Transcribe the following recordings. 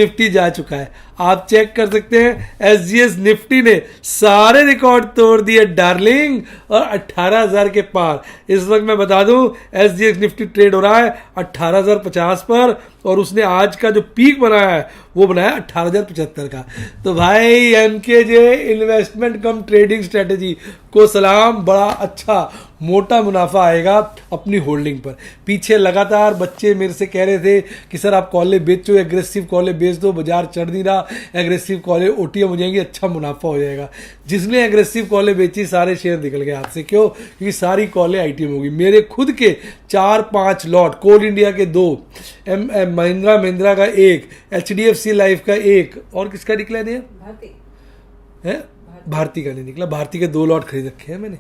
Nifty जा चुका है, आप चेक कर सकते हैं। एसजीएस निफ्टी ने सारे रिकॉर्ड तोड़ दिए डार्लिंग, और 18,000 के पार। इस वक्त मैं बता दूं एसजीएस निफ्टी ट्रेड हो रहा है 18,050 पर, और उसने आज का जो पीक बनाया है वो बनाया 18,075 का। तो भाई एमकेजे इन्वेस्टमेंट कम ट्रेडिंग स्ट्रेटेजी को सलाम, बड़ा अच्छा मोटा मुनाफा आएगा अपनी होल्डिंग पर। पीछे लगातार बच्चे मेरे से कह रहे थे कि सर आप कॉलें बेचो, एग्रेसिव कॉलें बेच दो, बाजार चढ़ नहीं रहा, एग्रेसिव कॉलें ओटीएम हो जाएंगी, अच्छा मुनाफा हो जाएगा। जिसने एग्रेसिव कॉलें बेची सारे शेयर निकल गए हाथ से। क्यों? क्योंकि सारी कॉलें आईटीएम होगी। मेरे खुद के 4-5 लॉट, कोल इंडिया के 2, महिंद्रा का 1, एचडीएफसी लाइफ का 1, और किसका निकला नहीं है? भारती का नहीं निकला। भारती के 2 लॉट खरीद रखे हैं मैंने।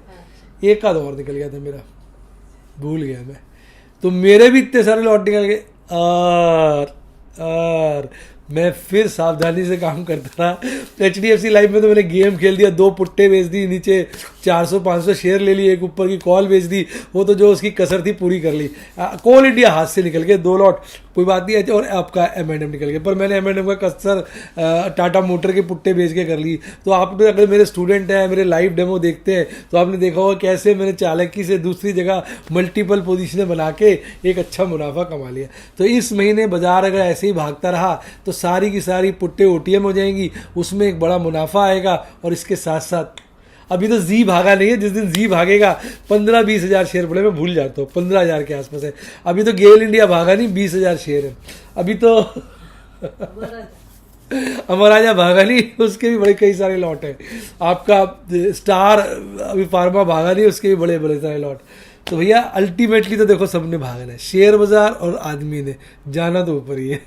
एक आध और निकल गया था मेरा, भूल गया मैं। तो मेरे भी इतने सारे लॉट निकल गए, और मैं फिर सावधानी से काम करता रहा। एचडीएफसी लाइफ में तो मैंने गेम खेल दिया, 2 पुट्टे बेच दी, नीचे 400-500 शेयर ले लिए, एक ऊपर की कॉल बेच दी, वो तो जो उसकी कसर थी पूरी कर ली। कोल इंडिया हाथ से निकल गए 2 लॉट, कोई बात नहीं है। और आपका एमएनएम निकल गया, पर मैंने एमएनएम का कसर टाटा मोटर के पुट्टे बेच के कर ली। तो आप अगर मेरे स्टूडेंट हैं, मेरे लाइव डेमो देखते हैं, तो आपने देखा होगा कैसे मैंने चालाकी से दूसरी जगह मल्टीपल पोजीशनें बना के एक अच्छा मुनाफा कमा लिया। तो इस महीने बाजार अगर ऐसे ही भागता रहा तो सारी की सारी पुट्टे ओटीएम हो जाएंगी, उसमें एक बड़ा मुनाफा आएगा। और इसके साथ साथ अभी तो जी भागा नहीं है, जिस दिन जी भागेगा 15-20 हज़ार शेयर पड़े, मैं भूल जाता हूँ, 15,000 के आसपास है। अभी तो गेल इंडिया भागा नहीं, 20,000 शेयर है अभी तो। अमराजा भागा नहीं, उसके भी बड़े कई सारे लॉट हैं। आपका स्टार अभी फार्मा भागा नहीं, उसके भी बड़े बड़े सारे लॉट। तो भैया अल्टीमेटली तो देखो सबने भागना है, शेयर बाजार और आदमी ने जाना तो ऊपर ही है।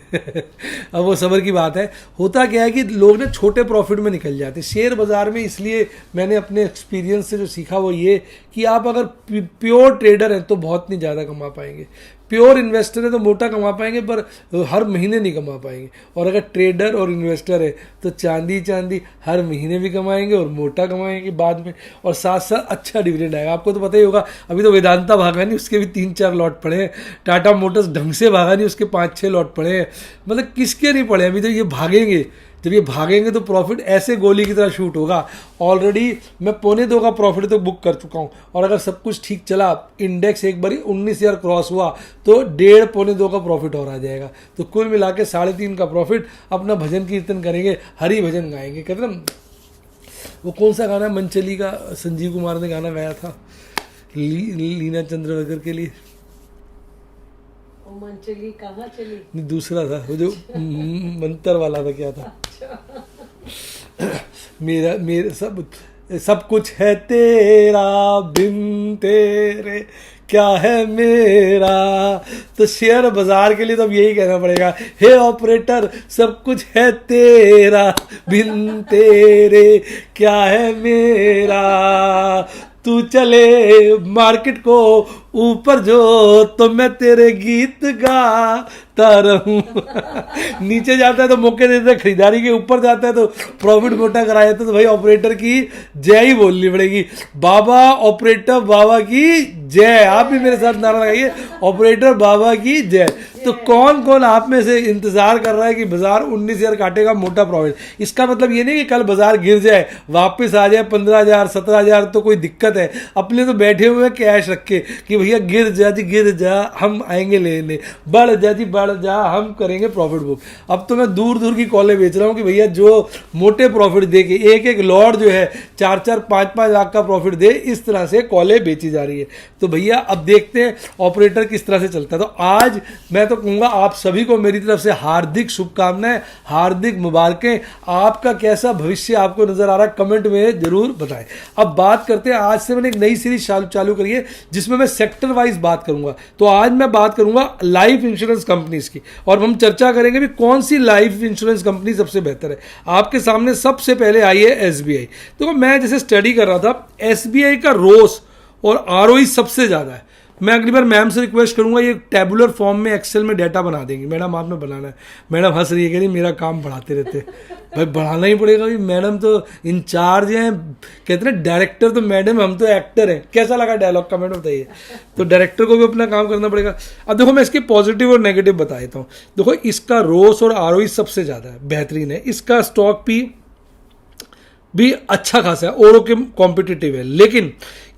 अब वो सबर की बात है। होता क्या है कि लोग ना छोटे प्रॉफिट में निकल जाते हैं शेयर बाजार में। इसलिए मैंने अपने एक्सपीरियंस से जो सीखा वो ये कि आप अगर प्योर ट्रेडर हैं तो बहुत नहीं ज़्यादा कमा पाएंगे, प्योर इन्वेस्टर है तो मोटा कमा पाएंगे, पर हर महीने नहीं कमा पाएंगे। और अगर ट्रेडर और इन्वेस्टर है तो चांदी हर महीने भी कमाएंगे और मोटा कमाएंगे बाद में, और साथ साथ अच्छा डिविडेंड आएगा। आपको तो पता ही होगा, अभी तो वेदांता भागा नहीं, उसके भी 3-4 लॉट पड़े हैं। टाटा मोटर्स ढंग से भागा नहीं, उसके 5-6 लॉट पड़े हैं। मतलब किसके नहीं पड़े, अभी तो ये भागेंगे। जब ये भागेंगे तो प्रॉफिट ऐसे गोली की तरह शूट होगा। ऑलरेडी मैं 1.25 का प्रॉफिट तो बुक कर चुका हूँ, और अगर सब कुछ ठीक चला, इंडेक्स एक बारी 19,000 क्रॉस हुआ तो 1.5-2 का प्रॉफिट और आ जाएगा। तो कुल मिला के 3.5 का प्रॉफिट। अपना भजन कीर्तन करेंगे, हरि भजन गाएंगे। कहते ना वो कौन सा गाना, मंचली का संजीव कुमार ने गाना गाया था लीना चंद्रवकर के लिए, मंचली कहाँ चली? नहीं दूसरा था वो जो मंत्र वाला था, क्या था? मेरा सब कुछ है तेरा, बिन तेरे क्या है मेरा। तो शेयर बाजार के लिए तो अब यही कहना पड़ेगा, हे ऑपरेटर सब कुछ है तेरा, बिन तेरे क्या है मेरा। तू चले मार्केट को ऊपर जो तो मैं तेरे गीत गाता रहूं। नीचे जाता है तो मौके देता है खरीदारी के, ऊपर जाता है तो प्रॉफिट मोटा कराया जाता है। तो भाई ऑपरेटर की जय ही बोलनी पड़ेगी। बाबा ऑपरेटर बाबा की जय। आप भी मेरे साथ नारा लगाइए, ऑपरेटर बाबा की जय। तो कौन कौन आप में से इंतजार कर रहा है कि बाजार 19,000 काटेगा मोटा प्रॉफिट? इसका मतलब ये नहीं कि कल बाजार गिर जाए वापस आ जाए 15,000 17,000 तो कोई दिक्कत है। अपने तो बैठे हुए कैश रख के कि भैया गिर जा जी गिर जा, हम आएंगे लेने, बढ़ जा जी बढ़ जा, हम करेंगे प्रॉफिट बुक। अब तो मैं दूर दूर की कॉलें बेच रहा हूँ कि भैया जो मोटे प्रॉफिट दे के एक लॉट जो है 4-4 5-5 लाख का प्रॉफिट दे, इस तरह से कॉलें बेची जा रही है। तो भैया अब देखते हैं ऑपरेटर किस तरह से चलता है। तो आज मैं तो कहूँगा आप सभी को मेरी तरफ से हार्दिक शुभकामनाएं, हार्दिक मुबारकें। आपका कैसा भविष्य आपको नजर आ रहा है कमेंट में जरूर बताएं। अब बात करते हैं, आज से मैंने एक नई सीरीज चालू करी है जिसमें मैं सेक्टर वाइज बात करूंगा। तो आज मैं बात करूंगा लाइफ इंश्योरेंस कंपनीज की, और हम चर्चा करेंगे भी कौन सी लाइफ इंश्योरेंस कंपनी सबसे बेहतर है। आपके सामने सबसे पहले आई है एसबीआई। तो मैं जैसे स्टडी कर रहा था, एसबीआई का रोस और आरओई सबसे ज्यादा है। मैं अगली बार मैम से रिक्वेस्ट करूंगा ये टेबुलर फॉर्म में एक्सेल में डाटा बना देंगी। मैडम आपने बनाना है। मैडम हंस रही है, कह रही मेरा काम बढ़ाते रहते। भाई बढ़ाना ही पड़ेगा भाई, मैडम तो इंचार्ज हैं, कहते हैं डायरेक्टर तो मैडम, हम तो एक्टर हैं। कैसा लगा डायलॉग का मैडम बताइए। तो डायरेक्टर को भी अपना काम करना पड़ेगा। अब देखो मैं इसके पॉजिटिव और नेगेटिव बता देता हूँ। देखो इसका रोस और आरओई सबसे ज़्यादा है, बेहतरीन है। इसका स्टॉक भी अच्छा खासा है, औरों के कॉम्पिटिटिव है, लेकिन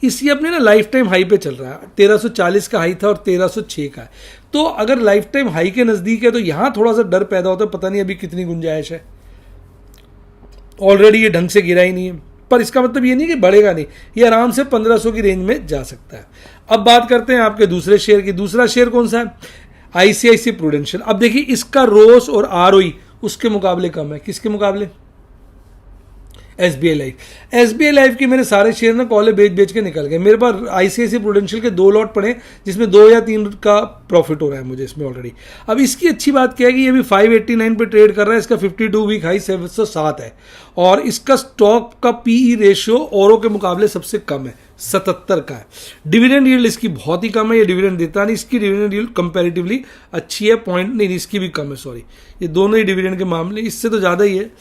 इसी अपने ना लाइफ टाइम हाई पे चल रहा है। 1340 का हाई था और 1306 का है। तो अगर लाइफ टाइम हाई के नज़दीक है तो यहाँ थोड़ा सा डर पैदा होता है, पता नहीं अभी कितनी गुंजाइश है। ऑलरेडी ये ढंग से गिरा ही नहीं है, पर इसका मतलब ये नहीं कि बढ़ेगा नहीं, ये आराम से 1500 की रेंज में जा सकता है। अब बात करते हैं आपके दूसरे शेयर की। दूसरा शेयर कौन सा है? ICICI Prudential. अब देखिए इसका रोस और आरओई उसके मुकाबले कम है। किसके मुकाबले? SBI life. एसबीआई लाइफ के मेरे सारे शेयर ना कॉले बेच के निकल गए। मेरे पास आईसीआईसी प्रूडेंशियल के 2 लॉट पड़े जिसमें 2 या 3 का प्रॉफिट हो रहा है मुझे इसमें ऑलरेडी। अब इसकी अच्छी बात क्या है कि ये भी 589 पे ट्रेड कर रहा है। इसका 52 वीक हाई 707 है और इसका स्टॉक का पीई रेशियो औरों के मुकाबले सबसे कम है, 77 का है। डिविडेंड यील्ड इसकी बहुत ही कम है, ये डिविडेंड देता नहीं। इसकी डिविडेंड यील्ड कंपैरेटिवली अच्छी है, पॉइंट नहीं, इसकी भी कम है, सॉरी, ये दोनों ही डिविडेंड के मामले इससे तो ज़्यादा ही है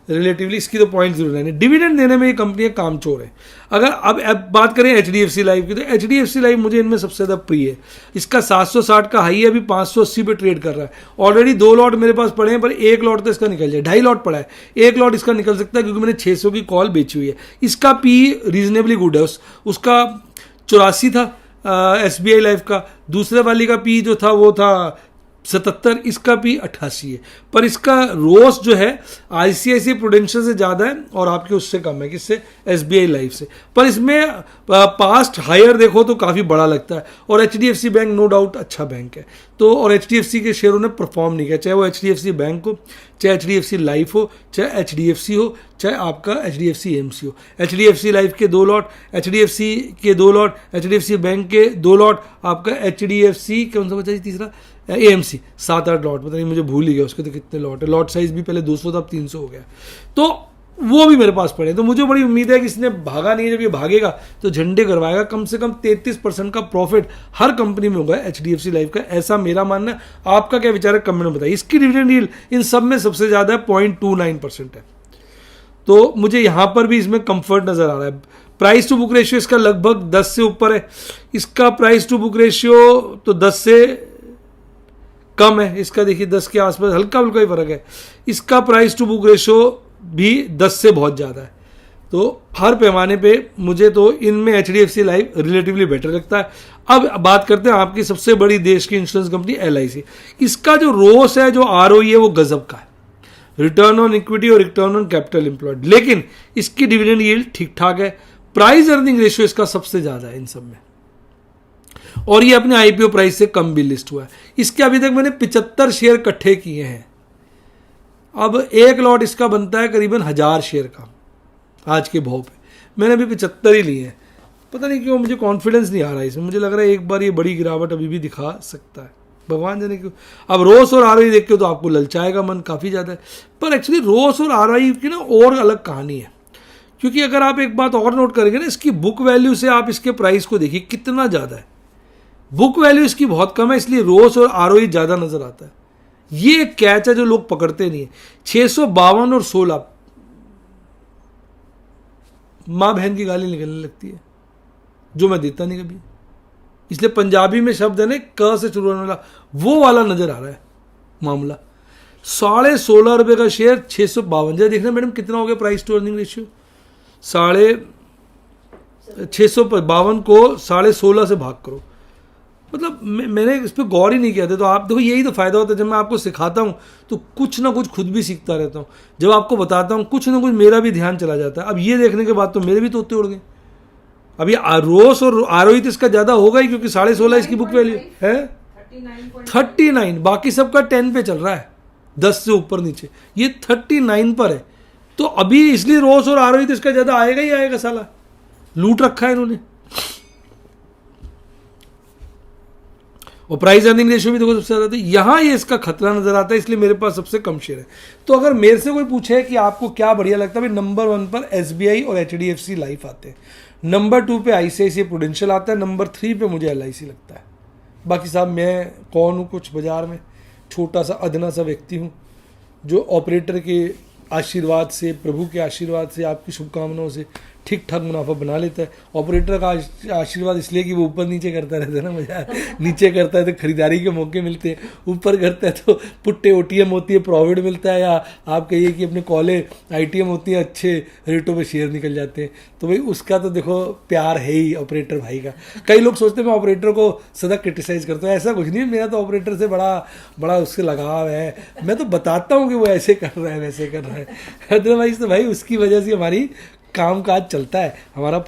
रिलेटिवली। इसकी तो पॉइंट जरूर है, डिविडेंड देने में ये कंपनियां कामचोर है। अगर अब बात करें एचडीएफसी लाइफ की, तो एचडीएफसी लाइफ मुझे इनमें सबसे ज़्यादा प्रिय है। इसका 760 का हाई है, अभी 580 पे ट्रेड कर रहा है। ऑलरेडी 2 लॉट मेरे पास पड़े हैं, पर 1 लॉट तो इसका निकल जाए, 2.5 लॉट पड़ा है, 1 लॉट इसका निकल सकता है क्योंकि मैंने 600 की कॉल बेची हुई है। इसका पी रीजनेबली गुड है, उसका 84 था एसबीआई लाइफ का। दूसरे वाली का पी जो था वो था 77, इसका भी 88 है। पर इसका रोस जो है आईसीआईसी प्रूडेंशियल से ज़्यादा है और आपके उससे कम है। किससे? एसबीआई लाइफ से। पर इसमें पास्ट हायर देखो तो काफ़ी बड़ा लगता है। और एचडीएफसी बैंक नो डाउट अच्छा बैंक है, तो और एचडीएफसी के शेयरों ने परफॉर्म नहीं किया, चाहे वो एचडीएफसी बैंक हो, चाहे एचडीएफसी लाइफ हो, चाहे एचडीएफसी हो, चाहे आपका एचडीएफसी एएमसी हो। एचडीएफसी लाइफ के 2 लॉट, एचडीएफसी के 2 लॉट, एचडीएफसी बैंक के 2 लॉट, आपका एचडीएफसी कौन सा बचा जी तीसरा? एएमसी 7-8 लॉट, पता नहीं मुझे भूल ही गया उसके तो कितने लॉट है। लॉट साइज भी पहले 200 था, अब 300 हो गया, तो वो भी मेरे पास पड़े। तो मुझे बड़ी उम्मीद है कि इसने भागा नहीं है, जब ये भागेगा तो झंडे करवाएगा। कम से कम 33% का प्रॉफिट हर कंपनी में होगा एचडीएफसी लाइफ का, ऐसा मेरा मानना है। आपका क्या विचार है कमेंट में बताइए। इसकी डिविडेंड यील्ड इन सब में सबसे ज़्यादा है, 0.29% है, तो मुझे यहाँ पर भी इसमें कंफर्ट नज़र आ रहा है। प्राइस टू बुक रेशियो इसका लगभग 10 से ऊपर है। इसका प्राइस टू बुक रेशियो तो 10 से कम है, इसका देखिए 10 के आसपास, हल्का हल्का ही फर्क है। इसका प्राइस टू बुक रेशियो भी 10 से बहुत ज़्यादा है। तो हर पैमाने पे मुझे तो इनमें एचडीएफसी लाइफ रिलेटिवली बेटर लगता है। अब बात करते हैं आपकी सबसे बड़ी देश की इंश्योरेंस कंपनी एलआईसी। इसका जो रोस है, जो आरओई है, वो गजब का है, रिटर्न ऑन इक्विटी और रिटर्न ऑन कैपिटल एम्प्लॉयड। लेकिन इसकी डिविडेंड यील्ड ठीक ठाक है। प्राइस अर्निंग रेशियो इसका सबसे ज़्यादा है इन सब में, और ये अपने आईपीओ प्राइस से कम भी लिस्ट हुआ है। इसके अभी तक मैंने 75 शेयर इकट्ठे किए हैं। अब 1 लॉट इसका बनता है करीबन 1000 शेयर का आज के भाव पे, मैंने अभी 75 ही लिए हैं। पता नहीं क्यों मुझे कॉन्फिडेंस नहीं आ रहा है इसमें, मुझे लग रहा है एक बार ये बड़ी गिरावट अभी भी दिखा सकता है, भगवान जाने क्यों। अब रोस और आरओई देख के तो आपको ललचाएगा मन काफ़ी ज़्यादा है, पर एक्चुअली रोस और आरओई की ना और अलग कहानी है। क्योंकि अगर आप एक बात और नोट करेंगे ना, इसकी बुक वैल्यू से आप इसके प्राइस को देखिए कितना ज़्यादा है। बुक वैल्यू इसकी बहुत कम है, इसलिए रोस और आरओई ज़्यादा नज़र आता है। ये एक कैच है जो लोग पकड़ते नहीं है। 652 और 16, माँ बहन की गाली निकलने लगती है, जो मैं देता नहीं कभी। इसलिए पंजाबी में शब्द है ना, क से शुरू होने वाला, वो वाला नज़र आ रहा है मामला। 16.5 रुपये का शेयर 652, देखना मैडम कितना हो गया प्राइस टू अर्निंग रेशियो। 652 को 16.5 से भाग करो, मतलब मैंने इस पर गौर ही नहीं किया था। तो आप देखो, यही तो फ़ायदा होता है, जब मैं आपको सिखाता हूँ तो कुछ ना कुछ खुद भी सीखता रहता हूँ। जब आपको बताता हूँ कुछ ना कुछ मेरा भी ध्यान चला जाता है। अब ये देखने के बाद तो मेरे भी तोते उड़ गए। अब ये रोस और आरओई तो इसका ज़्यादा होगा ही, क्योंकि 16.5 इसकी बुक वैल्यू है, 39, बाकी सबका 10 पे चल रहा है, 10 से ऊपर नीचे, ये 39 पर है। तो अभी इसलिए रोस और आरओई तो इसका ज़्यादा आएगा ही आएगा, साला लूट रखा है इन्होंने। और प्राइस अर्निंग रेशियो भी देखो सबसे ज़्यादा, यहाँ ये इसका खतरा नजर आता है, इसलिए मेरे पास सबसे कम शेयर है। तो अगर मेरे से कोई पूछे कि आपको क्या बढ़िया लगता है, भाई नंबर 1 पर एसबीआई और एचडीएफसी लाइफ आते हैं। नंबर 2 पे ICICI प्रूडेंशियल आता है, नंबर 3 पे मुझे LIC लगता है। बाकी साहब मैं कौन हूँ कुछ बाज़ार में, छोटा सा अदना सा व्यक्ति हूँ जो ऑपरेटर के आशीर्वाद से, प्रभु के आशीर्वाद से, आपकी शुभकामनाओं से ठीक ठाक मुनाफा बना लेता है। ऑपरेटर का आशीर्वाद इसलिए कि वो ऊपर नीचे करता रहता है ना बाजार, नीचे करता है तो खरीदारी के मौके मिलते हैं, ऊपर करता है तो पुट्टे OTM होती है, प्रॉफिट मिलता है, या आप कहिए कि अपने कॉले ITM होती है, अच्छे रेटों पे शेयर निकल जाते हैं। तो भाई उसका तो देखो प्यार है ही ऑपरेटर भाई का। कई लोग सोचते हैं मैं ऑपरेटर को सदा क्रिटिसाइज़ करता हूँ, ऐसा कुछ नहीं है, मेरा तो ऑपरेटर से बड़ा बड़ा उससे लगाव है। मैं तो बताता हूँ कि वो ऐसे कर रहा है, वैसे कर रहा है, अदरवाइज तो भाई उसकी वजह से हमारी काम काज चलता है, हमारा